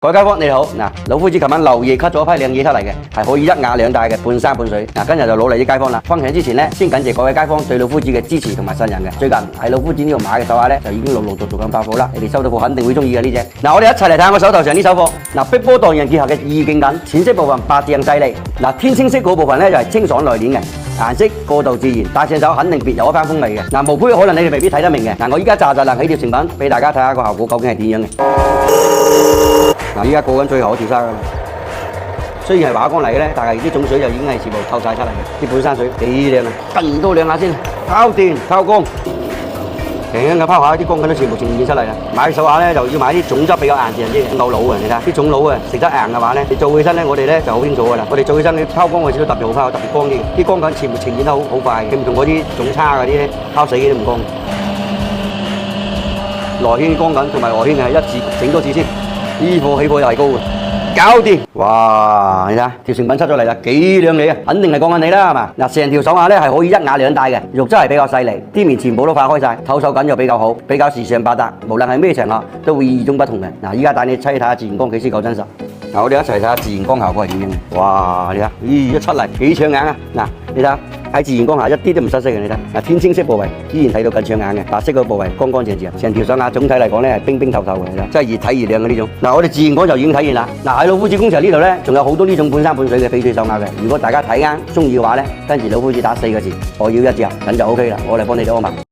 各位街坊你好，老夫子琴晚漏夜 cut 咗批靚嘢出嚟嘅，係可以一瓦兩大嘅，半山半水。今日就攞嚟啲街坊啦。分享之前呢，先感謝各位街坊對老夫子嘅支持同埋信任嘅。最近喺老夫子呢度買嘅手鐲呢，就已經陸陸續續咁爆貨啦。你哋收到貨肯定會中意嘅呢隻。我哋一齊嚟睇下我手頭上呢手貨。碧波蕩漾結合嘅意境感，淺色部分白淨細膩。天青色嗰部分呢，就係清爽內斂嘅。顏色過度自然，戴上手肯定別有一番風味嘅。無胚可能你哋未必睇得明嘅。我依家炸起條成品俾大家睇下個效果究竟係點樣嘅。依家過緊最後一條沙㗎啦。雖然係畫光嚟嘅咧，但係啲種水就已經係全部透晒出嚟嘅。啲本山水幾靚啊！蹬多兩下先，拋電拋光，輕輕嘅拋下，啲光粉都全部呈現出嚟啦。買手鐲咧就要買啲種質比較硬淨啲，夠老啊！你睇下啲種老啊，食得硬嘅話咧，你做起身咧，我哋咧就好清楚㗎啦。我哋做起身你拋光嗰時都特別好拋，特別光啲。啲光粉全部呈現得好快，佢唔同嗰啲種差嗰啲咧，拋死嘅都唔光。內圈光粉同埋外圈係一致，整多次先。呢貨起貨又係高嘅，搞掂！哇，你睇下條成品出咗嚟啦，幾靚麗啊！肯定係講緊你啦，係嘛？成條手鐲咧係可以一瓦兩大嘅，肉質係比較細膩，啲面全部都化開晒，透手感又比較好，比較時尚百搭，無論係咩場合都會與眾不同嘅。依家帶你睇下自然光幾先夠真實。我哋一齊睇下自然光效果係點樣嘅。哇，你睇下，一出嚟幾搶眼啊！你睇下喺自然光下一啲都唔失色嘅，你睇天青色部位依然睇到更搶眼嘅，白色嗰部位乾乾淨淨，成條手鐲總體嚟講咧係冰冰透透嘅，真係越睇越靚嘅呢種。我哋自然光就已經體現啦。喺老夫子工場呢度咧，仲有好多呢種半山半水嘅翡翠手鐲嘅。如果大家睇啱中意嘅話咧，跟住老夫子打4個字，我要一隻，咁就 OK 啦，我嚟幫你哋安排。